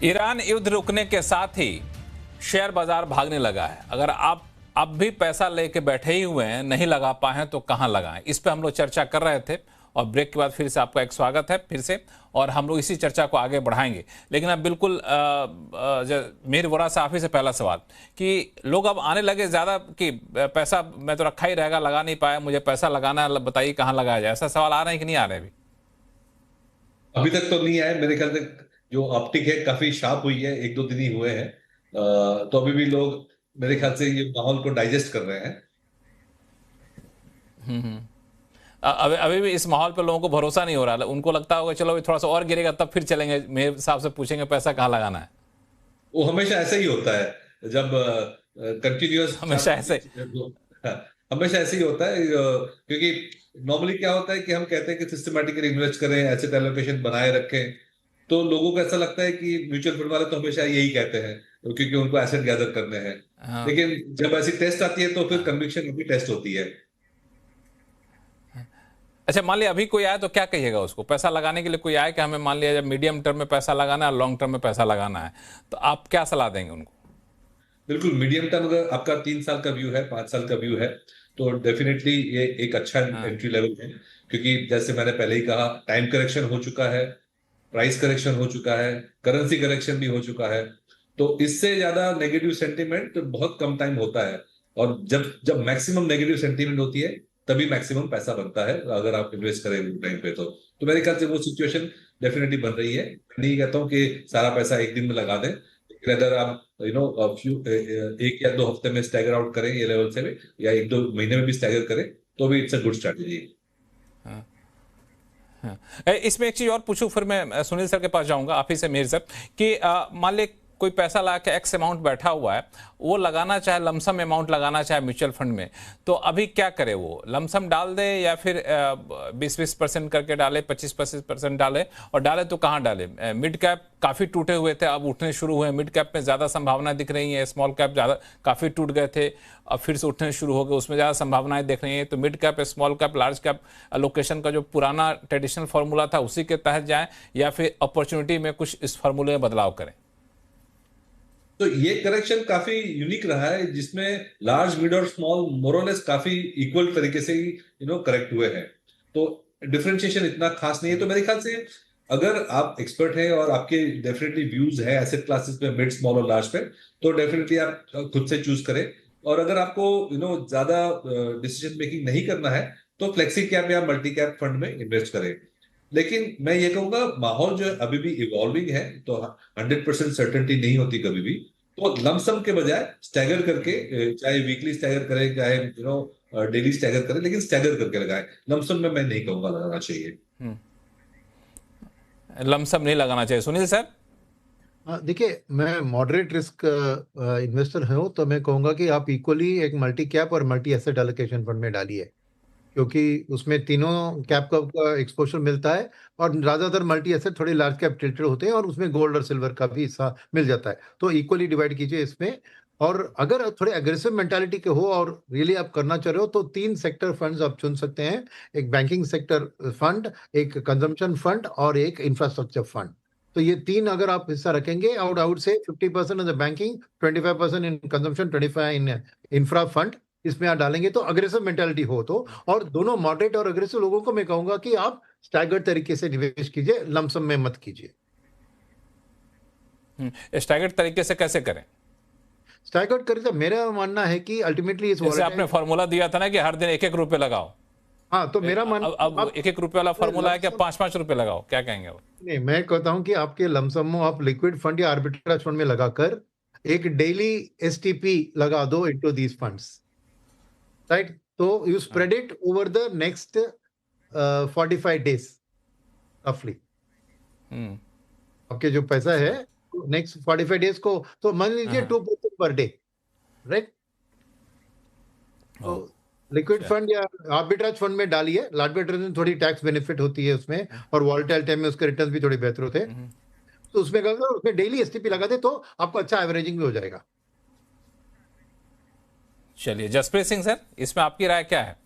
Iran युद्ध रुकने के साथ ही शेयर बाजार भागने लगा है। अगर आप अब भी पैसा लेके बैठे ही हुए हैं, नहीं लगा पाए हैं, तो कहां लगाएं, इस पे हम लोग चर्चा कर रहे थे। और ब्रेक के बाद फिर से आपका एक स्वागत है फिर से, और हम लोग इसी चर्चा को आगे बढ़ाएंगे। लेकिन अब बिल्कुल मेरे वोरा साहब ही से पहला सवाल कि लोग अब आने लगे ज़्यादा कि पैसा मैं तो रखा ही रहेगा, लगा नहीं पाया, मुझे पैसा लगाना है, बताइए कहाँ लगाया जाए, ऐसा सवाल आ रहे हैं कि नहीं आ रहे अभी? अभी तक तो नहीं आए मेरे ख्याल से। जो ऑप्टिक है काफी शार्प हुई है, एक दो दिन ही हुए हैं। तो अभी भी लोग मेरे ख्याल से ये माहौल को डाइजेस्ट कर रहे हैं। अभी अभी भी इस माहौल पे लोगों को भरोसा नहीं हो रहा है। उनको लगता होगा चलो अभी थोड़ा सा और गिरेगा तब फिर चलेंगे, मेरे हिसाब से पूछेंगे पैसा कहाँ लगाना है। वो हमेशा ऐसा ही होता है जब कंटिन्यूअस हमेशा ऐसे। हमेशा ऐसे ही होता है। क्योंकि नॉर्मली क्या होता है कि हम कहते हैं कि सिस्टमैटिकली इन्वेस्ट करें, एसेट एलोकेशन बनाए रखें। तो लोगों को ऐसा लगता है कि म्यूचुअल फंड वाले तो हमेशा यही कहते हैं, क्योंकि उनको एसेट गैदर करने हैं। हाँ। लेकिन जब ऐसी टेस्ट आती है तो फिर हाँ। कन्विक्शन भी टेस्ट होती है। अच्छा, मान लिया अभी कोई आया तो क्या कहिएगा उसको? पैसा लगाने के लिए कोई आया कि हमें मान लिया जब मीडियम टर्म में पैसा लगाना है, लॉन्ग टर्म में पैसा लगाना है, तो आप क्या सलाह देंगे उनको? बिल्कुल, मीडियम टर्म अगर आपका 3 साल का व्यू है, 5 साल का व्यू है, तो डेफिनेटली ये एक अच्छा हाँ। एंट्री लेवल है। क्योंकि जैसे मैंने पहले ही कहा, टाइम करेक्शन हो चुका है, प्राइस करेक्शन हो चुका है, करेंसी करेक्शन भी हो चुका है। तो इससे ज्यादा नेगेटिव सेंटीमेंट तो बहुत कम टाइम होता है। और जब जब मैक्सिमम नेगेटिव सेंटीमेंट होती है, तभी मैक्सिमम पैसा बनता है अगर आप इन्वेस्ट करें टाइम पे। तो मेरे ख्याल से वो सिचुएशन डेफिनेटली बन रही है। मैं नहीं कहता हूँ कि सारा पैसा एक दिन में लगा दें, लेकिन अगर आप फ्यू एक या 2 हफ्ते में स्टैगर आउट करें ये लेवल से भी, या 1-2 महीने में भी स्टैगर करें, तो भी इट्स अ गुड स्ट्रैटेजी। हाँ। हाँ। इसमें एक चीज और पूछूं, फिर मैं सुनील सर के पास जाऊंगा, आप ही से मेर सर, कि मान ले कोई पैसा ला के एक्स अमाउंट बैठा हुआ है, वो लगाना चाहे लमसम अमाउंट लगाना चाहे म्यूचुअल फंड में, तो अभी क्या करे? वो लमसम डाल दे या फिर 20-20% करके डाले, 25-25% डाले? और डाले तो कहाँ डाले? मिड कैप काफी टूटे हुए थे, अब उठने शुरू हुए। मिड कैप में ज्यादा संभावना दिख रही है, स्मॉल कैप ज्यादा काफी टूट गए थे, अब फिर से उठने शुरू हो गए, उसमें ज्यादा संभावनाएं दिख रही हैं। तो mid cap, small cap, large cap allocation का जो पुराना ट्रेडिशनल फार्मूला था उसी के तहत जाएं, या फिर अपॉर्चुनिटी में कुछ इस फार्मूले में बदलाव करें? तो ये करेक्शन काफी यूनिक रहा है, जिसमें लार्ज, मिड और स्मॉल मोरलेस काफी इक्वल तरीके से ही करेक्ट हुए हैं। तो डिफरेंशिएशन इतना खास नहीं है। तो मेरे ख्याल से अगर आप एक्सपर्ट हैं और आपके डेफिनेटली व्यूज है एसेट क्लासेस पे, मिड, स्मॉल और लार्ज पे, तो डेफिनेटली आप खुद से चूज करें। और अगर आपको ज्यादा डिसीजन मेकिंग नहीं करना है, तो फ्लेक्सी कैप या मल्टी कैप फंड में इन्वेस्ट करें। लेकिन मैं ये कहूंगा, माहौल जो है अभी भी इवॉल्विंग है, तो 100% सर्टेनिटी नहीं होती कभी भी। तो लमसम के बजाय स्टैगर करके, चाहे वीकली स्टैगर करें, चाहे डेली स्टैगर करें, लेकिन स्टैगर करके लगाएं। लमसम में मैं नहीं कहूंगा लगाना चाहिए। लमसम नहीं लगाना चाहिए, सुनील सर? देखिए, मैं मॉडरेट रिस्क इन्वेस्टर हूँ, तो मैं कहूंगा कि आप इक्वली एक मल्टी कैप और मल्टी एसेट एलोकेशन फंड में डालिए, क्योंकि उसमें तीनों कैप का एक्सपोजर मिलता है। और ज्यादातर मल्टी एसेट थोड़े लार्ज कैप टिल्टेड होते हैं, और उसमें गोल्ड और सिल्वर का भी हिस्सा मिल जाता है। तो इक्वली डिवाइड कीजिए इसमें। और अगर थोड़े अग्रेसिव मेंटालिटी के हो और रियली आप करना चाह रहे हो, तो 3 सेक्टर फंड्स आप चुन सकते हैं। एक बैंकिंग सेक्टर फंड, एक कंजम्पशन फंड और एक इंफ्रास्ट्रक्चर फंड। तो ये 3 अगर आप हिस्सा रखेंगे, आउट आउट से 50% in the banking, 25% in consumption, 25 in infra fund, इसमें आप डालेंगे तो अग्रेसिव मेंटालिटी हो तो। और दोनों मॉडरेट और अग्रेसिव लोगों को मैं कहूंगा कि आप स्टैगर्ड तरीके से निवेश कीजिए, लमसम में मत कीजिए। स्टैगर्ड तरीके से कैसे करें? स्टैगर्ड करें तो मेरा मानना है कि अल्टीमेटली इस जैसे आपने फॉर्मूला दिया था ना कि हर दिन 1-1 रुपए लगाओ, हाँ, तो मेरा मानना अब 1-1 रुपए वाला फॉर्मूला है कि 5-5 रुपए लगाओ, क्या कहेंगे वो? नहीं, मैं कहता हूं कि आपके लमसम में आप लिक्विड फंड या आर्बिट्रेज फंड में लगाकर एक डेली एसटीपी लगा दो इनटू दीज फंड्स, राइट? तो you spread it over the next 45 days रफली। आपके जो पैसा है नेक्स्ट 45 days को, तो मान लीजिए 2% पर डे, राइट? तो लिक्विड फंड या आर्बिट्रेज फंड में डालिए। आर्बिट्रेज में थोड़ी टैक्स बेनिफिट होती है उसमें, और वॉलेटाइल टाइम में उसके रिटर्न्स भी थोड़े बेहतर होते हैं। तो उसमें अगर उसमें डेली एसटीपी लगा दे तो आपको अच्छा एवरेजिंग भी हो जाएगा। चलिए, जसप्रीत सिंह सर, इसमें आपकी राय क्या है?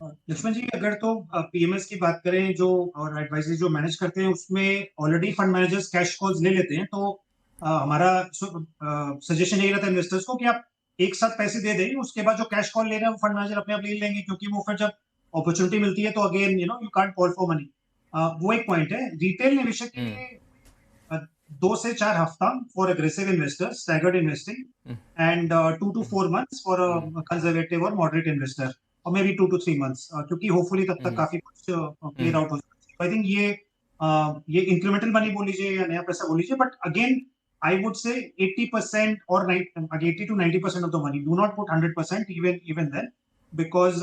लक्ष्मण जी, अगर तो पीएमएस की बात करें जो और एडवाइजरी जो मैनेज करते हैं उसमें already fund managers cash calls ले लेते हैं, तो हमारा सजेशन यही रहता है इन्वेस्टर्स को कि आप एक साथ पैसे दे दें, उसके बाद जो कैश कॉल ले रहे हैं वो फंड मैनेजर अपने आप ले लेंगे, क्योंकि वो फिर जब अपॉर्चुनिटी मिलती है तो again you can't call for money. वो एक पॉइंट है। रिटेल निवेशक के लिए 2 से 4 हफ्ता for aggressive investors, staggered investing, and 2 to 4 months for conservative और मॉडरेट इन्वेस्टर, और मे बी 2 to 3 months, क्योंकि होपफुली तब तक काफी कुछ क्लियर आउट हो सकता है। आई थिंक ये इंक्रीमेंटल मनी बोल लीजिए या नया पैसा बोल लीजिए, but again I would say 80% और 80 to 90% of the money, do not put 100% even then, because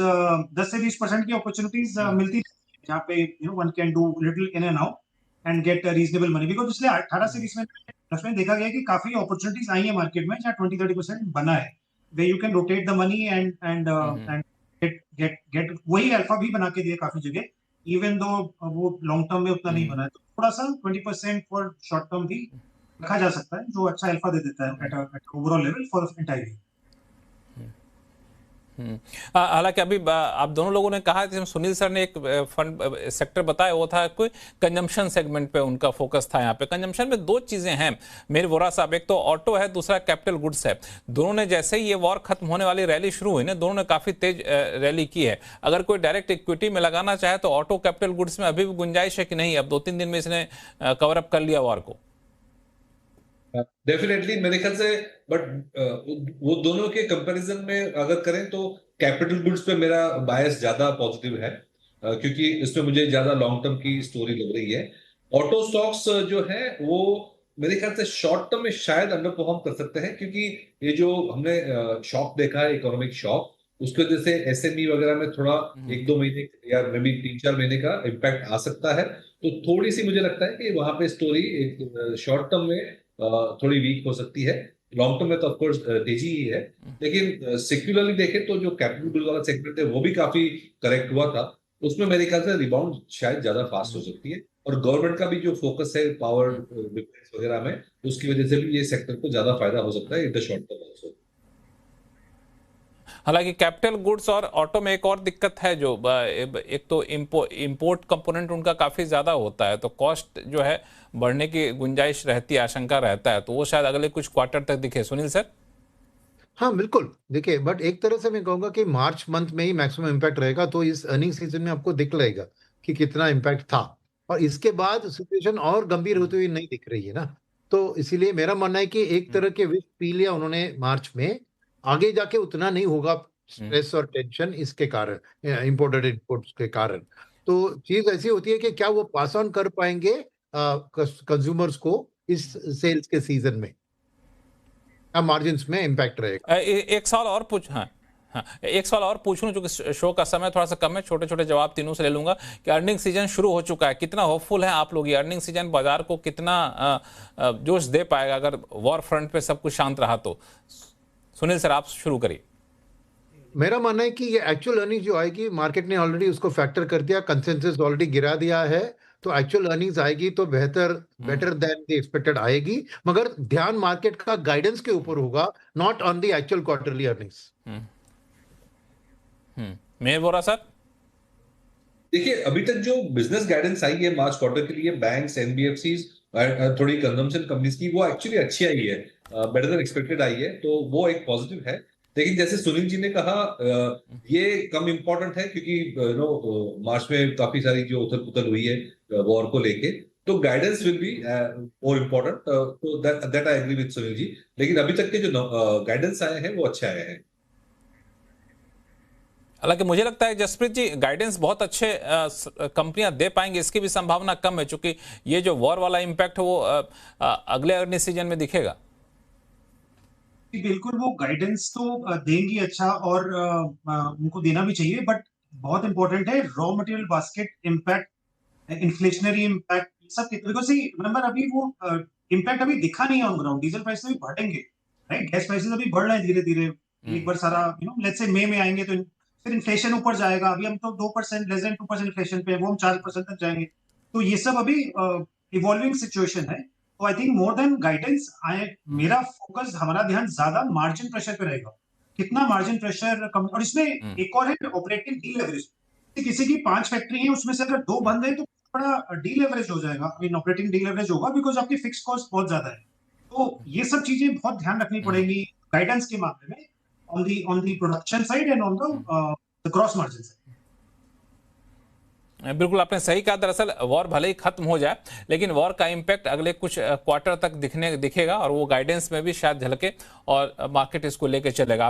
10 से 20% की अपॉर्चुनिटीज मिलती है जहाँ पे one can do little in and out and get reasonable money, because पिछले 18 से 20 में देखा गया कि काफी अपॉर्चुनिटीज आई है मार्केट में जहाँ 20-30% बना है, way you can rotate the money and get वही अल्फा भी बना के दिए काफी जगह, इवन दो वो लॉन्ग टर्म में उतना नहीं बना है, तो थोड़ा सा 20% फॉर शॉर्ट टर्म भी रखा जा सकता है, जो अच्छा अल्फा दे देता है at overall level for entire. हालांकि अभी आप दोनों लोगों ने कहा कि सुनील सर ने एक फंड सेक्टर बताया, वो था कोई कंजम्पशन सेगमेंट पे उनका फोकस था। यहाँ पे कंजम्पशन में दो चीजें हैं मेरे वोरा साहब, एक तो ऑटो है, दूसरा कैपिटल गुड्स है। दोनों ने जैसे ही ये वॉर खत्म होने वाली रैली शुरू हुई ना, दोनों ने काफी तेज रैली की है। अगर कोई डायरेक्ट इक्विटी में लगाना चाहे तो ऑटो कैपिटल गुड्स में अभी भी गुंजाइश है कि नहीं? अब 2-3 दिन में इसने कवर अप कर लिया वॉर को। डेफिनेटली मेरे ख्याल से, बट वो दोनों के कंपैरिजन में अगर करें तो कैपिटल गुड्स पे मेरा बायस ज्यादा पॉजिटिव है, क्योंकि इसमें मुझे ज्यादा लॉन्ग टर्म की स्टोरी लग रही है। ऑटो स्टॉक्स जो है वो मेरे ख्याल से शॉर्ट टर्म में शायद अंडर परफॉर्म कर सकते हैं, क्योंकि ये जो हमने शॉक देखा है, इकोनॉमिक शॉक, उसके वजह से एसएमई वगैरह में थोड़ा 1-2 महीने या मे बी 3-4 महीने का इम्पैक्ट आ सकता है। तो थोड़ी सी मुझे लगता है कि वहां पे स्टोरी एक शॉर्ट टर्म में थोड़ी वीक हो सकती है। लॉन्ग टर्म में तो ऑफकोर्स तेजी ही है, लेकिन सेक्युलरली देखें तो जो कैपिटल गुड वाला सेगमेंट है वो भी काफी करेक्ट हुआ था, उसमें मेरे ख्याल से रिबाउंड शायद ज्यादा फास्ट हो सकती है। और गवर्नमेंट का भी जो फोकस है पावर डिफेंस वगैरह में, उसकी वजह से भी ये सेक्टर को ज्यादा फायदा हो सकता है in the short term also. हालांकि कैपिटल गुड्स और ऑटो में एक और दिक्कत है, जो एक तो इंपोर्ट कंपोनेंट उनका काफी ज्यादा होता है, तो कॉस्ट जो है बढ़ने की गुंजाइश रहती है, आशंका रहता है, तो वो शायद अगले कुछ क्वार्टर तक दिखे। सुनील सर? हाँ बिल्कुल, देखिए, बट एक तरह से मैं कहूंगा कि मार्च मंथ में ही मैक्सिमम इम्पैक्ट रहेगा, तो इस अर्निंग सीजन में आपको दिख रहेगा कि कितना इम्पैक्ट था, और इसके बाद सिचुएशन और गंभीर होती हुई नहीं दिख रही है ना। तो इसीलिए मेरा मानना है कि एक तरह के विष पी लिया उन्होंने मार्च में, आगे जाके उतना नहीं होगा स्ट्रेस और टेंशन इसके कारण, इंपोर्टेड इनपुट्स के कारण। तो चीज ऐसी होती है कि क्या वो पास ऑन कर पाएंगे कंज्यूमर्स को इस सेल्स के सीजन में, मार्जिन में इम्पैक्ट रहेगा। एक सवाल और हाँ, एक सवाल और पूछ लूं, क्योंकि शो का समय थोड़ा सा कम है, छोटे छोटे जवाब तीनों से ले लूंगा। कि अर्निंग सीजन शुरू हो चुका है, कितना होपफुल है आप लोग? ये अर्निंग सीजन बाजार को कितना जोश दे पाएगा अगर वॉर फ्रंट पे सब कुछ शांत रहा तो? सुनील सर, आप शुरू करिए। मेरा मानना है कि ये एक्चुअल अर्निंग जो आएगी, मार्केट ने ऑलरेडी उसको फैक्टर कर दिया, कंसेंसस ऑलरेडी गिरा दिया है, तो एक्चुअल अर्निंग्स आएगी तो बेटर देन द एक्सपेक्टेड आएगी, मगर ध्यान मार्केट का गाइडेंस के ऊपर होगा, not on the actual quarterly earnings. Mehar Vora sir? देखिए, अभी तक जो बिजनेस गाइडेंस आई है मार्च क्वार्टर के लिए बैंक्स, एनबीएफसीज, थोड़ी कंजम्पशन कंपनीज की, वो एक्चुअली अच्छी आई है, बेटर देन एक्सपेक्टेड आई है, तो वो एक पॉजिटिव है। लेकिन जैसे सुनील जी ने कहा, ये कम इम्पोर्टेंट है, क्योंकि मार्च में काफी सारी जो उथल पुथल हुई है वॉर को लेके, तो guidance will be more important, तो that I agree with Sunil ji. लेकिन अभी तक के जो गाइडेंस आए हैं वो अच्छे आए हैं। हालांकि मुझे लगता है जसप्रीत जी, गाइडेंस बहुत अच्छे कंपनियां दे पाएंगे, इसकी भी संभावना कम है, क्योंकि ये जो वॉर वाला इंपैक्ट है वो अगले अर्निंग सीजन में दिखेगा। बिल्कुल, वो गाइडेंस तो देंगी अच्छा, और उनको देना भी चाहिए, बट बहुत इंपॉर्टेंट है raw material basket impact, inflationary impact, सब, बिकॉज रिमेंबर अभी वो इम्पैक्ट अभी दिखा नहीं है ऑन ग्राउंड। डीजल प्राइस भी बढ़ेंगे, राइट, गैस प्राइसेस अभी बढ़ रहे हैं धीरे धीरे, एक बार सारा लेट्स से मई में आएंगे तो फिर इन्फ्लेशन ऊपर जाएगा। अभी हम तो 2%, लेस देन 2% इन्फ्लेशन पे, वो हम 4% तक जाएंगे, तो ये सब अभी इवॉल्विंग सिचुएशन है। तो I think more than guidance, मेरा फोकस, हमारा ध्यान ज्यादा मार्जिन प्रेशर पे रहेगा, कितना मार्जिन प्रेशर कम, और इसमें एक और है ऑपरेटिंग डीलेवरेज। किसी की 5 फैक्ट्री है, उसमें से अगर 2 बंद है तो बड़ा डीलेवरेज हो जाएगा, ऑपरेटिंग डीलेवरेज होगा, बिकॉज आपकी फिक्स कॉस्ट बहुत ज्यादा है। तो ये सब चीजें बहुत ध्यान रखनी पड़ेगी गाइडेंस के मामले में, on the production side and on the gross margin side. बिल्कुल आपने सही कहा। दरअसल वॉर भले ही खत्म हो जाए, लेकिन वॉर का इम्पैक्ट अगले कुछ क्वार्टर तक दिखेगा और वो गाइडेंस में भी शायद झलके और मार्केट इसको लेके चलेगा।